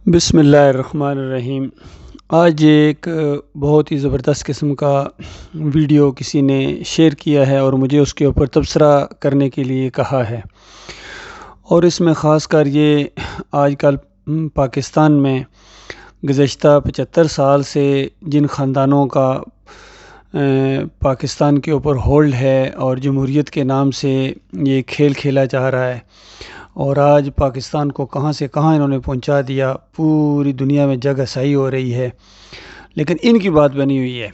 بسم اللہ الرحمن الرحیم۔ آج ایک بہت ہی زبردست قسم کا ویڈیو کسی نے شیئر کیا ہے اور مجھے اس کے اوپر تبصرہ کرنے کے لیے کہا ہے، اور اس میں خاص کر یہ آج کل پاکستان میں گزشتہ 75 سال سے جن خاندانوں کا پاکستان کے اوپر ہولڈ ہے اور جمہوریت کے نام سے یہ کھیل کھیلا جا رہا ہے، اور آج پاکستان کو کہاں سے کہاں انہوں نے پہنچا دیا، پوری دنیا میں جگ ہسائی ہو رہی ہے، لیکن ان کی بات بنی ہوئی ہے۔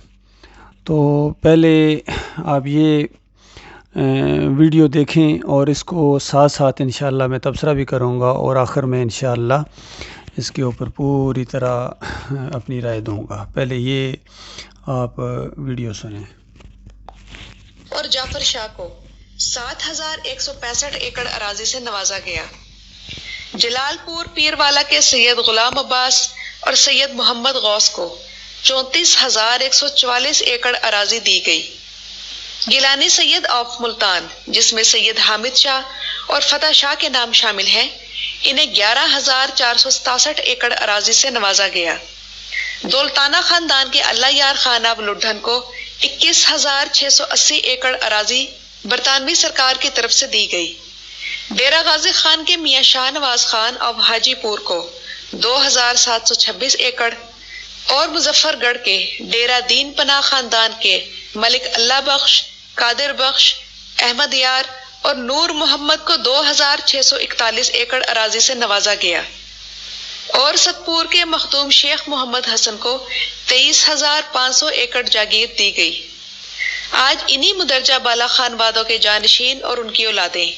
تو پہلے آپ یہ ویڈیو دیکھیں اور اس کو ساتھ ساتھ انشاءاللہ میں تبصرہ بھی کروں گا، اور آخر میں انشاءاللہ اس کے اوپر پوری طرح اپنی رائے دوں گا۔ پہلے یہ آپ ویڈیو سنیں۔ اور جعفر شاہ کو 7,165 ایکڑ اراضی سے نوازا گیا۔ جلال پور پیروالا کے سید غلام عباس اور سید محمد غوث کو 34,144 ایکڑ اراضی دی گئی۔ گیلانی سید آف ملتان، جس میں سید حامد شاہ اور فتح شاہ کے نام شامل ہیں، انہیں 11,467 ایکڑ اراضی سے نوازا گیا۔ دولتانہ خاندان کے اللہ یار خان آف لڈھن کو 21,680 ایکڑ اراضی برطانوی سرکار کی طرف سے دی گئی۔ ڈیرہ غازی خان کے میاں شاہ نواز خان آف حاجی پور کو 2,726 ایکڑ، اور مظفر گڑھ کے ڈیرہ دین پناہ خاندان کے ملک اللہ بخش، قادر بخش، احمد یار اور نور محمد کو 2,641 ایکڑ اراضی سے نوازا گیا، اور ستپور کے مخدوم شیخ محمد حسن کو 23,500 ایکڑ جاگیر دی گئی۔ آج انہی مدرجہ بالا خانوادوں کے جانشین اور ان کی اولادیں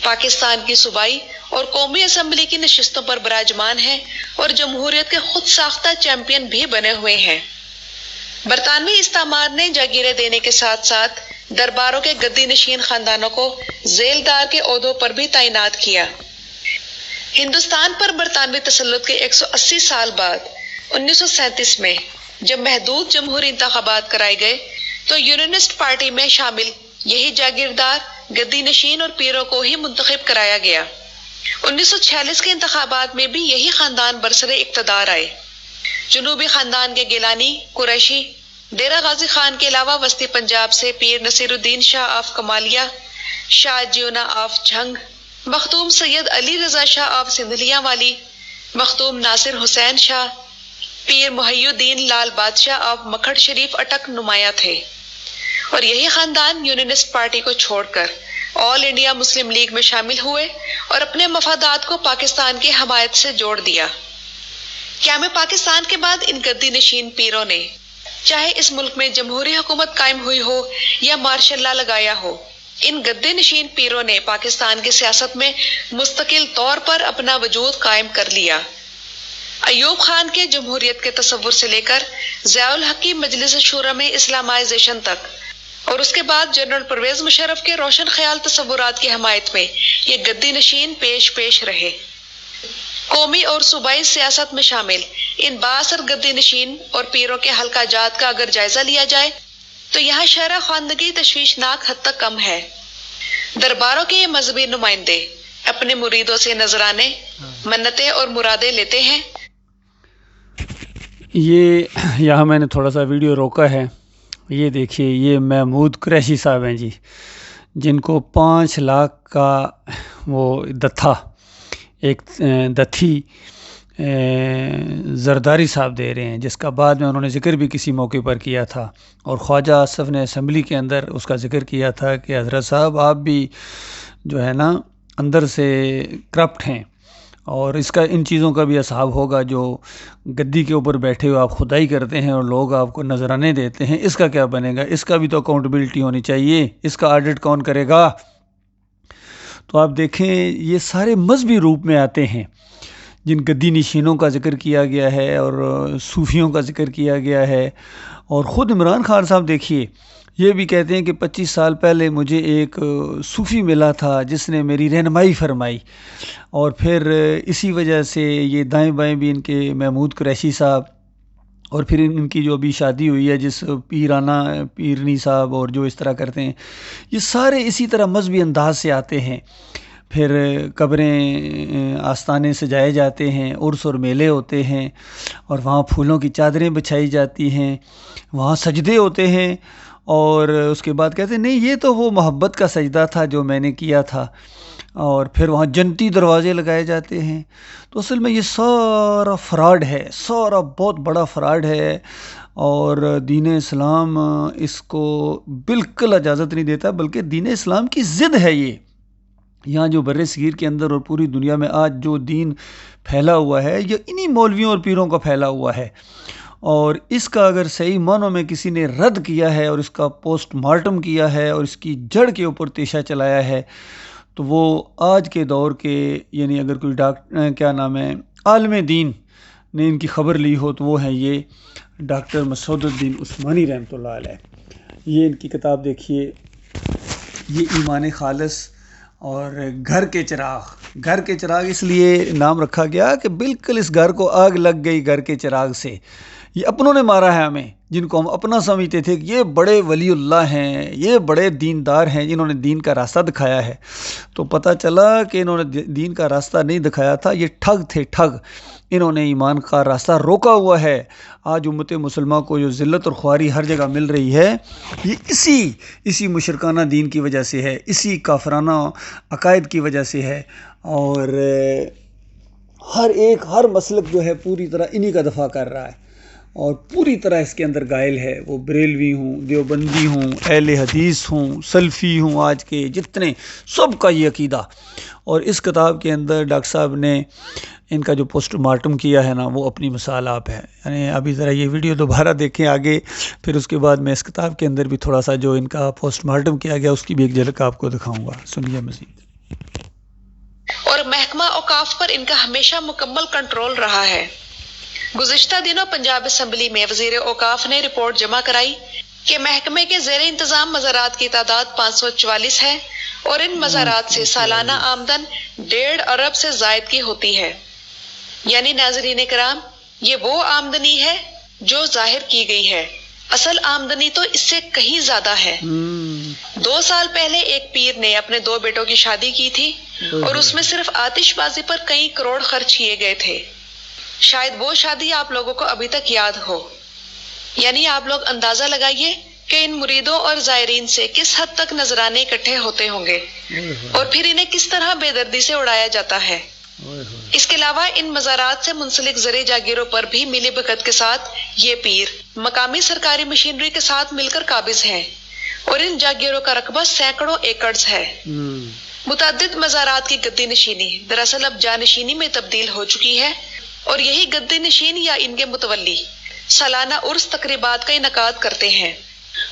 پاکستان کی صوبائی اور قومی اسمبلی کی نشستوں پر براجمان ہیں اور جمہوریت کے خود ساختہ چیمپئن بھی بنے ہوئے ہیں۔ برطانوی استعمار نے جاگیریں دینے کے ساتھ ساتھ درباروں کے گدی نشین خاندانوں کو ذیلدار کے عہدوں پر بھی تعینات کیا۔ ہندوستان پر برطانوی تسلط کے 180 سال بعد 1937 میں جب محدود جمہوری انتخابات کرائے گئے تو یونینسٹ پارٹی میں شامل یہی جاگیردار، گدی نشین اور پیروں کو ہی منتخب کرایا گیا۔ 1946 کے انتخابات میں بھی یہی خاندان برسر اقتدار آئے۔ جنوبی خاندان کے گیلانی، قریشی، ڈیرہ غازی خان کے علاوہ وسطی پنجاب سے Pir Naseer Uddin Shah of Kamalia, Shah Jiwna of Jhang, Makhdoom Syed Ali Raza Shah of Sandhilian والی، مختوم ناصر حسین شاہ، پیر محی الدین لال بادشاہ آف مکھڑ شریف اٹک نمایاں تھے، اور یہی خاندان یونینسٹ پارٹی کو چھوڑ کر آل انڈیا مسلم لیگ میں شامل ہوئے اور اپنے مفادات کو پاکستان کی حمایت سے جوڑ دیا۔ قیام پاکستان کے بعد ان گدی نشین پیروں نے، چاہے اس ملک میں جمہوری حکومت قائم ہوئی ہو یا مارشل لا لگایا ہو، ان گدے نشین پیروں نے پاکستان کی سیاست میں مستقل طور پر اپنا وجود قائم کر لیا۔ ایوب خان کے جمہوریت کے تصور سے لے کر ضیاء الحق کی مجلس شورا میں اسلامائزیشن تک، اور اس کے بعد جنرل پرویز مشرف کے روشن خیال تصورات کی حمایت میں یہ گدی نشین پیش رہے۔ قومی اور صوبائی سیاست میں شامل ان بااثر گدی نشین اور پیروں کے حلقہ جات کا اگر جائزہ لیا جائے تو یہاں شرح خواندگی تشویشناک حد تک کم ہے۔ درباروں کے یہ مذہبی نمائندے اپنے مریدوں سے نذرانے، منتیں اور مرادیں لیتے ہیں۔ یہ یہاں میں نے تھوڑا سا ویڈیو روکا ہے، یہ دیکھیے، یہ محمود قریشی صاحب ہیں جی، جن کو 5 لاکھ کا وہ دتھا، ایک دتھی زرداری صاحب دے رہے ہیں، جس کا بعد میں انہوں نے ذکر بھی کسی موقع پر کیا تھا، اور خواجہ آصف نے اسمبلی کے اندر اس کا ذکر کیا تھا کہ حضرت صاحب آپ بھی جو ہے نا اندر سے کرپٹ ہیں، اور اس کا ان چیزوں کا بھی حساب ہوگا، جو گدی کے اوپر بیٹھے ہوئے آپ خدائی کرتے ہیں اور لوگ آپ کو نذرانے دیتے ہیں، اس کا کیا بنے گا؟ اس کا بھی تو اکاؤنٹیبلٹی ہونی چاہیے، اس کا آڈٹ کون کرے گا؟ تو آپ دیکھیں یہ سارے مذہبی روپ میں آتے ہیں، جن گدی نشینوں کا ذکر کیا گیا ہے اور صوفیوں کا ذکر کیا گیا ہے، اور خود عمران خان صاحب دیکھیے یہ بھی کہتے ہیں کہ 25 سال پہلے مجھے ایک صوفی ملا تھا جس نے میری رہنمائی فرمائی، اور پھر اسی وجہ سے یہ دائیں بائیں بھی ان کے محمود قریشی صاحب، اور پھر ان کی جو ابھی شادی ہوئی ہے جس پیرنی صاحب اور جو اس طرح کرتے ہیں، یہ سارے اسی طرح مذہبی انداز سے آتے ہیں۔ پھر قبریں آستانے سجائے جاتے ہیں، عرس اور میلے ہوتے ہیں، اور وہاں پھولوں کی چادریں بچھائی جاتی ہیں، وہاں سجدے ہوتے ہیں، اور اس کے بعد کہتے ہیں نہیں یہ تو وہ محبت کا سجدہ تھا جو میں نے کیا تھا، اور پھر وہاں جنتی دروازے لگائے جاتے ہیں۔ تو اصل میں یہ سارا فراڈ ہے، سارا بہت بڑا فراڈ ہے، اور دین اسلام اس کو بالکل اجازت نہیں دیتا، بلکہ دین اسلام کی ضد ہے یہ۔ یہاں جو بر صغیر کے اندر اور پوری دنیا میں آج جو دین پھیلا ہوا ہے یہ انہی مولویوں اور پیروں کا پھیلا ہوا ہے، اور اس کا اگر صحیح معنوں میں کسی نے رد کیا ہے اور اس کا پوسٹ مارٹم کیا ہے اور اس کی جڑ کے اوپر تیشہ چلایا ہے، تو وہ آج کے دور کے، یعنی اگر کوئی کیا نام ہے عالم دین نے ان کی خبر لی ہو تو وہ ہیں یہ ڈاکٹر مسعود الدین عثمانی رحمۃ اللہ علیہ۔ یہ ان کی کتاب دیکھیے، یہ ایمان خالص اور گھر کے چراغ اس لیے نام رکھا گیا کہ بالکل اس گھر کو آگ لگ گئی گھر کے چراغ سے۔ یہ اپنوں نے مارا ہے ہمیں، جن کو ہم اپنا سمجھتے تھے کہ یہ بڑے ولی اللہ ہیں، یہ بڑے دیندار ہیں جنہوں نے دین کا راستہ دکھایا ہے، تو پتہ چلا کہ انہوں نے دین کا راستہ نہیں دکھایا تھا، یہ ٹھگ تھے، ٹھگ۔ انہوں نے ایمان کا راستہ روکا ہوا ہے۔ آج امت مسلمہ کو جو ذلت اور خواری ہر جگہ مل رہی ہے، یہ اسی مشرکانہ دین کی وجہ سے ہے، اسی کافرانہ عقائد کی وجہ سے ہے، اور ہر مسلک جو ہے پوری طرح انہی کا دفاع کر رہا ہے اور پوری طرح اس کے اندر غائل ہے، وہ بریلوی ہوں، دیوبندی ہوں، اہل حدیث ہوں، سلفی ہوں، آج کے جتنے سب کا یہ عقیدہ۔ اور اس کتاب کے اندر ڈاکٹر صاحب نے ان کا جو پوسٹ مارٹم کیا ہے نا، وہ اپنی مثال آپ ہے۔ یعنی ابھی ذرا یہ ویڈیو دوبارہ دیکھیں آگے، پھر اس کے بعد میں اس کتاب کے اندر بھی تھوڑا سا جو ان کا پوسٹ مارٹم کیا گیا اس کی بھی ایک جھلک آپ کو دکھاؤں گا، سنیے مزید۔ اور محکمہ اوقاف پر ان کا ہمیشہ مکمل کنٹرول رہا ہے۔ گزشتہ دنوں پنجاب اسمبلی میں وزیر اوقاف نے رپورٹ جمع کرائی کہ محکمے کے زیر انتظام مزارات کی تعداد 544 ہے اور ان مزارات سے سالانہ آمدن 1.5 ارب سے زائد کی ہوتی ہے۔ یعنی ناظرین کرام، یہ وہ آمدنی ہے جو ظاہر کی گئی ہے، اصل آمدنی تو اس سے کہیں زیادہ ہے۔ 2 سال پہلے ایک پیر نے اپنے 2 بیٹوں کی شادی کی تھی اور اس میں صرف آتش بازی پر کئی کروڑ خرچ کیے گئے تھے۔ شاید وہ شادی آپ لوگوں کو ابھی تک یاد ہو۔ یعنی آپ لوگ اندازہ لگائیے کہ ان مریدوں اور زائرین سے کس حد تک نذرانے اکٹھے ہوتے ہوں گے اور پھر انہیں کس طرح بے دردی سے اڑایا جاتا ہے۔ اس کے علاوہ ان مزارات سے منسلک زرعی جاگیروں پر بھی ملی بھگت کے ساتھ یہ پیر مقامی سرکاری مشینری کے ساتھ مل کر قابض ہیں، اور ان جاگیروں کا رقبہ سینکڑوں ایکڑز ہے۔ متعدد مزارات کی گدی نشینی دراصل اب جانشینی میں تبدیل ہو چکی ہے، اور یہی گدی نشین یا ان کے متولی سالانہ عرس تقریبات کا انعقاد کرتے ہیں،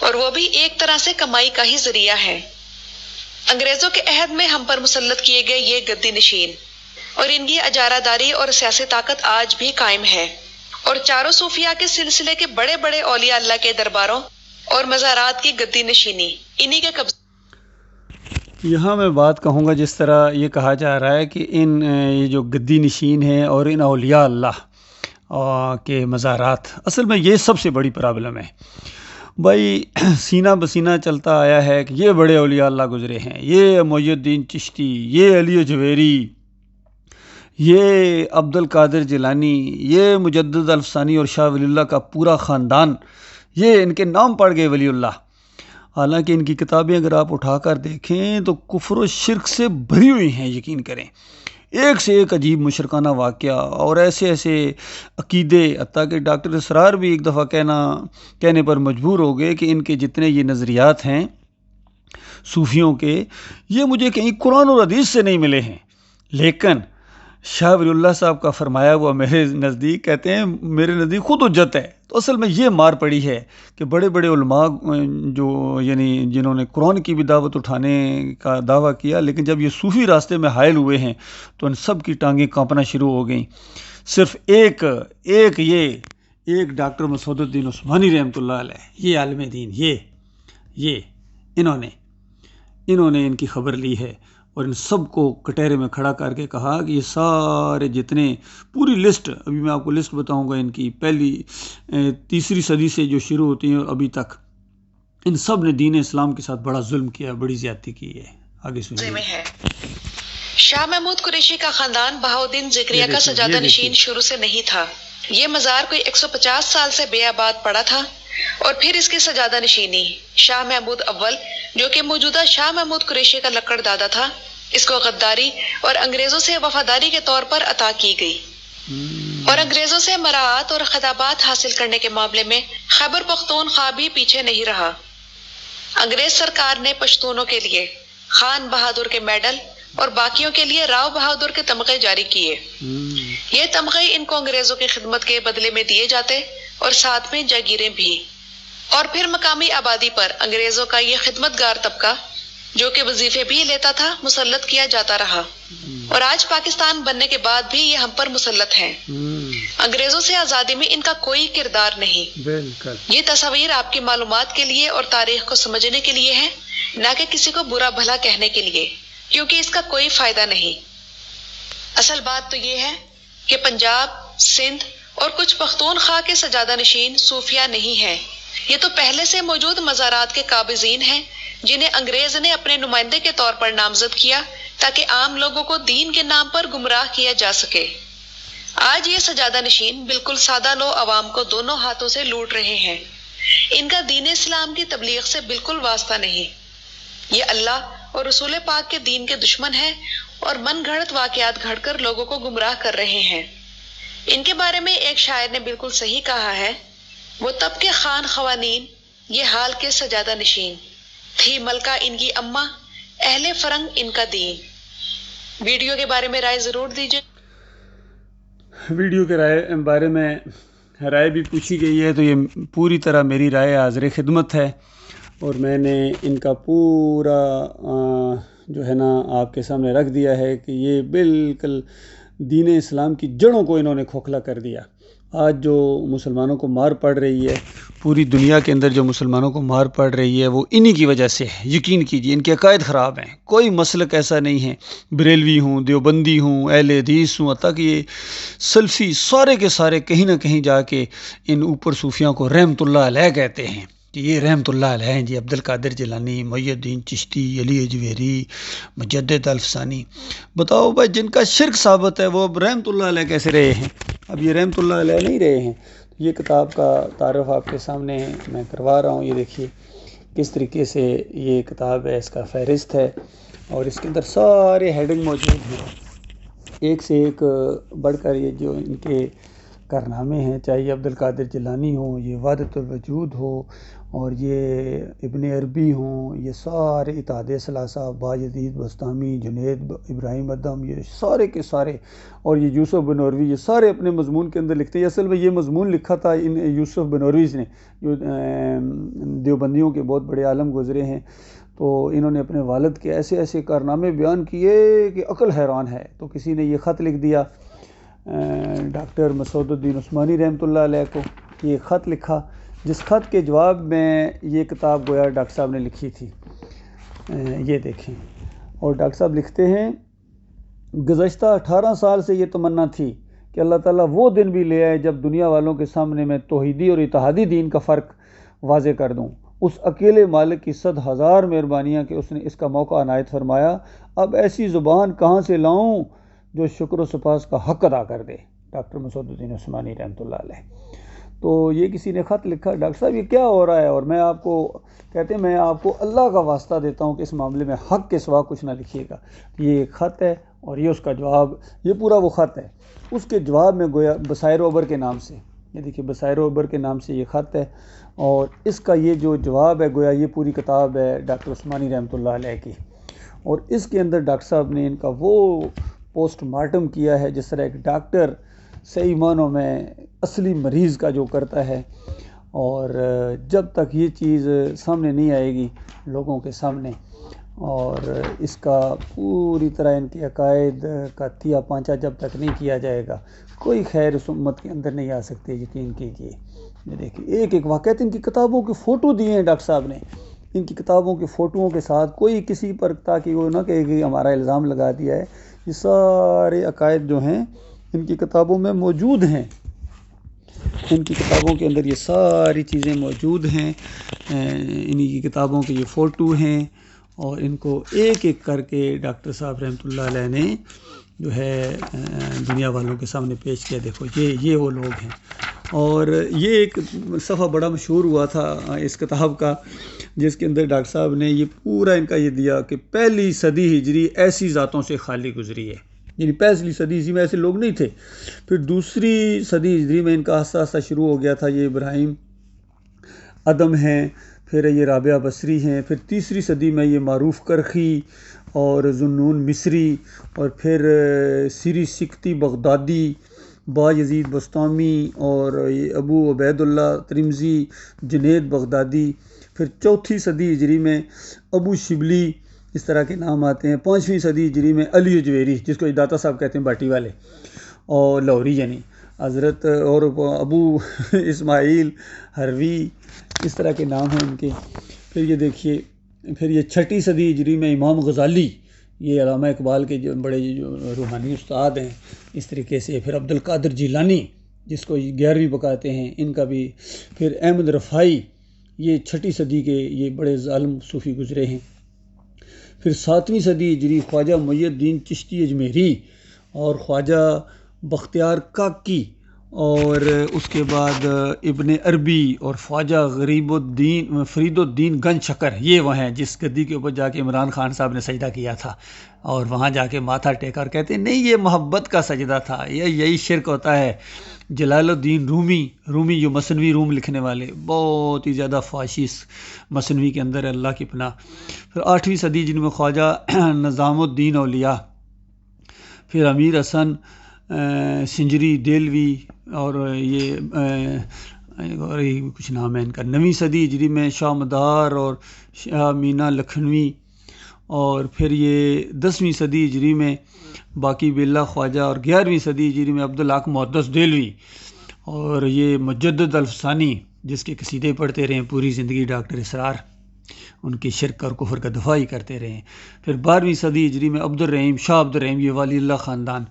اور وہ بھی ایک طرح سے کمائی کا ہی ذریعہ ہے۔ انگریزوں کے عہد میں ہم پر مسلط کیے گئے یہ گدی نشین اور ان کی اجارہ داری اور سیاسی طاقت آج بھی قائم ہے، اور چاروں صوفیاء کے سلسلے کے بڑے بڑے اولیاء اللہ کے درباروں اور مزارات کی گدی نشینی انہی کے قبضے۔ یہاں میں بات کہوں گا، جس طرح یہ کہا جا رہا ہے کہ یہ جو گدی نشین ہیں اور ان اولیاء اللہ کے مزارات، اصل میں یہ سب سے بڑی پرابلم ہے۔ بھائی سینہ بسینہ چلتا آیا ہے کہ یہ بڑے اولیاء اللہ گزرے ہیں، یہ محی الدین چشتی، یہ علی جویری، یہ عبد القادر جیلانی، یہ مجدد الفسانی اور شاہ ولی اللہ کا پورا خاندان، یہ ان کے نام پڑ گئے ولی اللہ۔ حالانکہ ان کی کتابیں اگر آپ اٹھا کر دیکھیں تو کفر و شرک سے بھری ہوئی ہیں، یقین کریں، ایک سے ایک عجیب مشرکانہ واقعہ اور ایسے عقیدے، حتیٰ کہ ڈاکٹر اسرار بھی ایک دفعہ کہنے پر مجبور ہو گئے کہ ان کے جتنے یہ نظریات ہیں صوفیوں کے، یہ مجھے کہیں قرآن اور حدیث سے نہیں ملے ہیں، لیکن شاہ ولی اللہ صاحب کا فرمایا ہوا میرے نزدیک، کہتے ہیں میرے نزدیک خود حجت ہے۔ تو اصل میں یہ مار پڑی ہے کہ بڑے بڑے علماء جو یعنی جنہوں نے قرآن کی بھی دعوت اٹھانے کا دعویٰ کیا، لیکن جب یہ صوفی راستے میں حائل ہوئے ہیں تو ان سب کی ٹانگیں کانپنا شروع ہو گئیں۔ صرف ایک ڈاکٹر مسعود الدین عثمانی رحمۃ اللہ علیہ، یہ عالم دین، یہ انہوں نے ان کی خبر لی ہے اور ان سب کو کٹہرے میں کھڑا کر کے کہا کہ یہ سارے جتنے، پوری لسٹ، ابھی میں آپ کو لسٹ بتاؤں گا ان کی، پہلی 3 صدی سے جو شروع ہوتی ہیں اور ابھی تک، ان سب نے دین اسلام کے ساتھ بڑا ظلم کیا، بڑی زیادتی کی ہے۔ آگے سنیے۔ شاہ محمود قریشی کا خاندان بہاؤدین ذکریہ کا سجادہ نشین شروع سے نہیں تھا۔ یہ مزار کوئی 150 سال سے بے آباد پڑا تھا اور پھر اس کی سجادہ نشینی شاہ محمود اول جو کہ موجودہ شاہ محمود قریشی کا لکڑ دادا تھا، اس کو غداری اور انگریزوں سے وفاداری کے طور پر عطا کی گئی، اور انگریزوں سے مراعات اور خطابات حاصل کرنے کے معاملے میں خیبر پختونخوا بھی پیچھے نہیں رہا۔ انگریز سرکار نے پشتونوں کے لیے خان بہادر کے میڈل اور باقیوں کے لیے راؤ بہادر کے تمغے جاری کیے۔ یہ تمغے ان کو انگریزوں کی خدمت کے بدلے میں دیے جاتے اور ساتھ میں جاگیریں بھی، اور پھر مقامی آبادی پر انگریزوں کا یہ خدمت گار طبقہ جو کہ وظیفے بھی لیتا تھا مسلط کیا جاتا رہا، اور آج پاکستان بننے کے بعد بھی یہ ہم پر مسلط ہیں۔ انگریزوں سے آزادی میں ان کا کوئی کردار نہیں۔ بالکل یہ تصاویر آپ کی معلومات کے لیے اور تاریخ کو سمجھنے کے لیے ہے، نہ کہ کسی کو برا بھلا کہنے کے لیے، کیونکہ اس کا کوئی فائدہ نہیں۔ اصل بات تو یہ ہے کہ پنجاب، سندھ اور کچھ پختونخوا کے سجادہ نشین صوفیہ نہیں ہیں، یہ تو پہلے سے موجود مزارات کے قابضین ہیں جنہیں انگریز نے اپنے نمائندے کے طور پر نامزد کیا تاکہ عام لوگوں کو دین کے نام پر گمراہ کیا جا سکے۔ آج یہ سجادہ نشین بالکل سادہ لو عوام کو دونوں ہاتھوں سے لوٹ رہے ہیں۔ ان کا دین اسلام کی تبلیغ سے بالکل واسطہ نہیں، یہ اللہ اور رسول پاک کے دین کے دشمن ہیں اور من گھڑت واقعات گھڑ کر لوگوں کو گمراہ کر رہے ہیں۔ ان کے بارے میں ایک شاعر نے بالکل صحیح کہا ہے، وہ تب کے خان خوانین یہ حال کے سجادہ نشین، تھی ملکہ ان کی اماں اہل فرنگ ان کا دین۔ ویڈیو کے بارے میں رائے ضرور دیجیے۔ ویڈیو کے بارے میں رائے بھی پوچھی گئی ہے، تو یہ پوری طرح میری رائے حاضر خدمت ہے، اور میں نے ان کا پورا جو ہے نا آپ کے سامنے رکھ دیا ہے کہ یہ بالکل دین اسلام کی جڑوں کو انہوں نے کھوکھلا کر دیا۔ آج جو مسلمانوں کو مار پڑ رہی ہے، پوری دنیا کے اندر جو مسلمانوں کو مار پڑ رہی ہے، وہ انہی کی وجہ سے ہے۔ یقین کیجئے ان کے عقائد خراب ہیں، کوئی مسلک ایسا نہیں ہے، بریلوی ہوں، دیوبندی ہوں، اہل حدیث ہوں، حتیٰ کہ یہ سلفی سارے کے سارے کہیں نہ کہیں جا کے ان اوپر صوفیوں کو رحمت اللہ علیہ کہتے ہیں کہ یہ رحمت اللہ علیہ ہیں جی، عبد القادر جیلانی، محی الدین چشتی، علی اجویری، مجدد الفسانی۔ بتاؤ بھائی، جن کا شرک ثابت ہے وہ اب رحمت اللہ علیہ کیسے رہے ہیں؟ اب یہ رحمت اللہ علیہ نہیں رہے ہیں۔ یہ کتاب کا تعارف آپ کے سامنے میں کروا رہا ہوں، یہ دیکھیے کس طریقے سے یہ کتاب ہے، اس کا فہرست ہے، اور اس کے اندر سارے ہیڈنگ موجود ہیں، ایک سے ایک بڑھ کر یہ جو ان کے کارنامے ہیں، چاہے یہ عبد القادر جیلانی ہوں، یہ وحدت الوجود ہو، اور یہ ابن عربی ہوں، یہ سارے اتحاد ثلاثہ، بایزید بستامی، جنید ابراہیم ادم، یہ سارے کے سارے، اور یہ یوسف بنوروی، یہ سارے اپنے مضمون کے اندر لکھتے ہیں۔ اصل میں یہ مضمون لکھا تھا ان یوسف بنورویز نے، جو دیوبندیوں کے بہت بڑے عالم گزرے ہیں، تو انہوں نے اپنے والد کے ایسے ایسے کارنامے بیان کیے کہ عقل حیران ہے۔ تو کسی نے یہ خط لکھ دیا ڈاکٹر مسعود الدین عثمانی رحمۃ اللہ علیہ کو، یہ خط لکھا، جس خط کے جواب میں یہ کتاب گویا ڈاکٹر صاحب نے لکھی تھی، یہ دیکھیں۔ اور ڈاکٹر صاحب لکھتے ہیں، گزشتہ 18 سال سے یہ تمنا تھی کہ اللہ تعالیٰ وہ دن بھی لے آئے جب دنیا والوں کے سامنے میں توحیدی اور اتحادی دین کا فرق واضح کر دوں۔ اس اکیلے مالک کی 100,000 مہربانیاں کہ اس نے اس کا موقع عنایت فرمایا۔ اب ایسی زبان کہاں سے لاؤں جو شکر و سپاس کا حق ادا کر دے۔ ڈاکٹر مسعود الدین عثمانی رحمۃ اللہ علیہ۔ تو یہ کسی نے خط لکھا، ڈاکٹر صاحب یہ کیا ہو رہا ہے، اور میں آپ کو کہتے ہیں میں آپ کو اللہ کا واسطہ دیتا ہوں کہ اس معاملے میں حق کے سوا کچھ نہ لکھیے گا۔ یہ ایک خط ہے اور یہ اس کا جواب، یہ پورا وہ خط ہے۔ اس کے جواب میں گویا بصائر و عبر کے نام سے، یہ دیکھیے بصائر و عبر کے نام سے یہ خط ہے، اور اس کا یہ جو جواب ہے گویا یہ پوری کتاب ہے ڈاکٹر عثمانی رحمۃ اللہ علیہ کی، اور اس کے اندر ڈاکٹر صاحب نے ان کا وہ پوسٹ مارٹم کیا ہے جس طرح ایک ڈاکٹر صحیح معنوں میں اصلی مریض کا جو کرتا ہے، اور جب تک یہ چیز سامنے نہیں آئے گی لوگوں کے سامنے، اور اس کا پوری طرح ان کے عقائد کا تیا پانچا جب تک نہیں کیا جائے گا، کوئی خیر اس امت کے اندر نہیں آ سکتی، یقین کیجیے۔ یہ دیکھیے ایک ایک واقعہ، ان کی کتابوں کے فوٹو دیے ہیں ڈاکٹر صاحب نے، ان کی کتابوں کے فوٹوؤں کے ساتھ، کوئی کسی پر تاکہ وہ نہ کہے کہ ہمارا الزام لگا دیا ہے، یہ سارے عقائد جو ہیں ان کی کتابوں میں موجود ہیں، ان کی کتابوں کے اندر یہ ساری چیزیں موجود ہیں، انہی کی کتابوں کے یہ فوٹو ہیں، اور ان کو ایک ایک کر کے ڈاکٹر صاحب رحمۃ اللہ علیہ نے جو ہے دنیا والوں کے سامنے پیش کیا. دیکھو یہ وہ لوگ ہیں. اور یہ ایک صفحہ بڑا مشہور ہوا تھا اس کتاب کا، جس کے اندر ڈاکٹر صاحب نے یہ پورا ان کا یہ دیا کہ پہلی صدی ہجری ایسی ذاتوں سے خالی گزری ہے. یعنی پہلی صدی ہجری میں ایسے لوگ نہیں تھے. پھر دوسری صدی ہجری میں ان کا آہستہ آہستہ شروع ہو گیا تھا. یہ ابراہیم ادم ہیں، پھر یہ رابعہ بصری ہیں، پھر تیسری صدی میں یہ معروف کرخی اور ذوالنون مصری، اور پھر سری سکتی بغدادی، با یزید بسطامی، اور یہ ابو عبید اللہ ترمذی، جنید بغدادی. پھر چوتھی صدی ہجری میں ابو شبلی، اس طرح کے نام آتے ہیں. پانچویں صدی ہجری میں علی اجویری، جس کو داتا صاحب کہتے ہیں باٹی والے، اور لاہوری یعنی حضرت، اور ابو اسماعیل ہروی، اس طرح کے نام ہیں ان کے. پھر یہ دیکھیے، پھر یہ چھٹی صدی ہجری میں امام غزالی، یہ علامہ اقبال کے جو بڑے روحانی استاد ہیں اس طریقے سے. پھر عبد القادر جیلانی، جس کو 11ویں بکاتے ہیں، ان کا بھی. پھر احمد رفاعی، یہ چھٹی صدی کے یہ بڑے ظالم صوفی گزرے ہیں. پھر 7ویں صدی ہجری خواجہ محی الدین چشتی اجمیری اور خواجہ بختیار کاکی، اور اس کے بعد ابن عربی اور خواجہ فرید الدین گنج شکر. یہ وہ ہیں جس گدی کے اوپر جا کے عمران خان صاحب نے سجدہ کیا تھا، اور وہاں جا کے ماتھا ٹیکا اور کہتے ہیں نہیں یہ محبت کا سجدہ تھا، یہی شرک ہوتا ہے. جلال الدین رومی جو مثنوی روم لکھنے والے، بہت ہی زیادہ فحاشی مثنوی کے اندر اللہ کی پناہ. پھر 8ویں صدی جن میں خواجہ نظام الدین اولیاء، پھر امیر حسن سنجری دہلوی، اور یہ کچھ نام ہے ان کا. 9ویں صدی ہجری میں شاہ مدار اور شاہ مینا لکھنوی، اور پھر یہ 10ویں صدی ہجری میں باقی باللہ خواجہ، اور 11ویں صدی ہجری میں عبدالحق محدث دہلوی، اور یہ مجدد الفسانی جس کے قصیدے پڑھتے رہے پوری زندگی ڈاکٹر اسرار، ان کی شرک اور کفر کا دفاع ہی کرتے رہے. پھر 12ویں صدی ہجری میں شاہ عبد الرحیم، یہ ولی اللہ خاندان،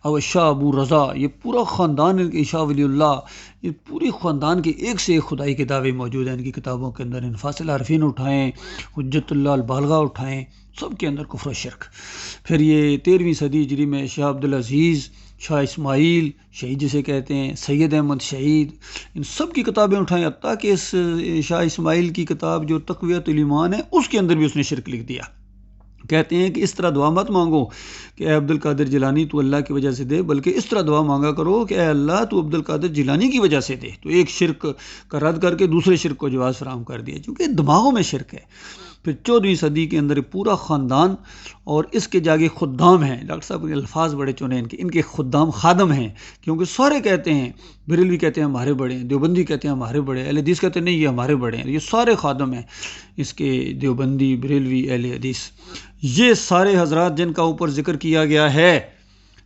اور شاہ ابو رضا، یہ پورا خاندان شاہ ولی اللہ، یہ پوری خاندان کے ایک سے ایک خدائی کے دعوے موجود ہیں ان کی کتابوں کے اندر. انفاس العارفین اٹھائیں، حجت اللہ البالغہ اٹھائیں، سب کے اندر کفر و شرک. پھر یہ 13ویں صدی ہجری میں شاہ عبدالعزیز، شاہ اسماعیل شہید جسے کہتے ہیں، سید احمد شہید، ان سب کی کتابیں اٹھائیں. حتیٰ کہ اس شاہ اسماعیل کی کتاب جو تقویۃ الایمان ہے اس کے اندر بھی اس نے شرک لکھ دیا. کہتے ہیں کہ اس طرح دعا مت مانگو کہ اے عبد القادر جیلانی تو اللہ کی وجہ سے دے، بلکہ اس طرح دعا مانگا کرو کہ اے اللہ تو عبد القادر جیلانی کی وجہ سے دے. تو ایک شرک کا رد کر کے دوسرے شرک کو جواز فراہم کر دیا، کیونکہ دماغوں میں شرک ہے. پھر 14ویں صدی کے اندر پورا خاندان، اور اس کے جاگے خدام ہیں. ڈاکٹر صاحب کے الفاظ بڑے چنے ان کے خدام خادم ہیں، کیونکہ سارے کہتے ہیں، بریلوی کہتے ہیں ہمارے بڑے ہیں، دیوبندی کہتے ہیں ہمارے بڑے ہیں، اہل حدیث کہتے ہیں نہیں یہ ہمارے بڑے ہیں. یہ سارے خادم ہیں اس کے، دیوبندی، بریلوی، اہل حدیث. یہ سارے حضرات جن کا اوپر ذکر کیا گیا ہے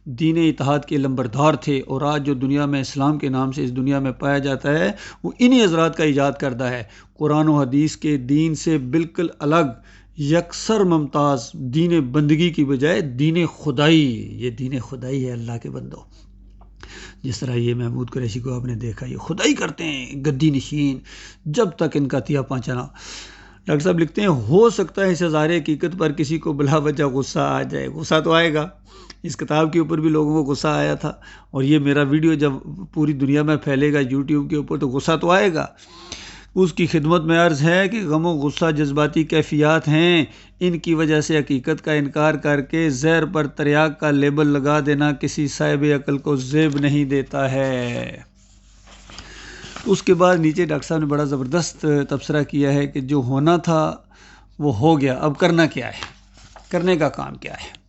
دین اتحاد کے لمبردار تھے، اور آج جو دنیا میں اسلام کے نام سے اس دنیا میں پایا جاتا ہے وہ انہی حضرات کا ایجاد کردہ ہے. قرآن و حدیث کے دین سے بالکل الگ، یکسر ممتاز دین بندگی کی بجائے دین خدائی. یہ دین خدائی ہے اللہ کے بندو. جس طرح یہ محمود قریشی کو آپ نے دیکھا، یہ خدائی کرتے ہیں گدی نشین جب تک ان کا تیا پانچا نہ. ڈاکٹر صاحب لکھتے ہیں ہو سکتا ہے اس اظہار حقیقت پر کسی کو بلا وجہ غصہ آ جائے. غصہ تو آئے گا، اس کتاب کے اوپر بھی لوگوں کو غصہ آیا تھا، اور یہ میرا ویڈیو جب پوری دنیا میں پھیلے گا یوٹیوب کے اوپر تو غصہ تو آئے گا. اس کی خدمت میں عرض ہے کہ غم و غصہ جذباتی کیفیات ہیں، ان کی وجہ سے حقیقت کا انکار کر کے زہر پر تریاق کا لیبل لگا دینا کسی صاحب عقل کو زیب نہیں دیتا ہے. اس کے بعد نیچے ڈاکٹر صاحب نے بڑا زبردست تبصرہ کیا ہے کہ جو ہونا تھا وہ ہو گیا، اب کرنا کیا ہے، کرنے کا کام کیا ہے.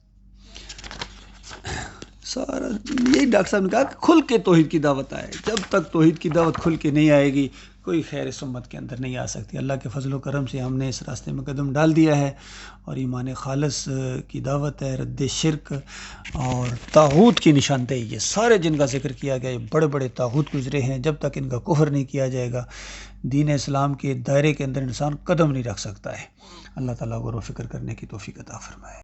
سارا یہی ڈاکٹر صاحب نے کہا کہ کھل کے توحید کی دعوت آئے. جب تک توحید کی دعوت کھل کے نہیں آئے گی کوئی خیر اس امت کے اندر نہیں آ سکتی. اللہ کے فضل و کرم سے ہم نے اس راستے میں قدم ڈال دیا ہے، اور ایمان خالص کی دعوت ہے، رد شرک اور طاغوت کی نشاندہی. یہ سارے جن کا ذکر کیا گیا یہ بڑے بڑے طاغوت گزرے ہیں. جب تک ان کا کفر نہیں کیا جائے گا دین اسلام کے دائرے کے اندر انسان قدم نہیں رکھ سکتا ہے. اللہ تعالیٰ غور و فکر کرنے کی توفیق عطا فرمائے.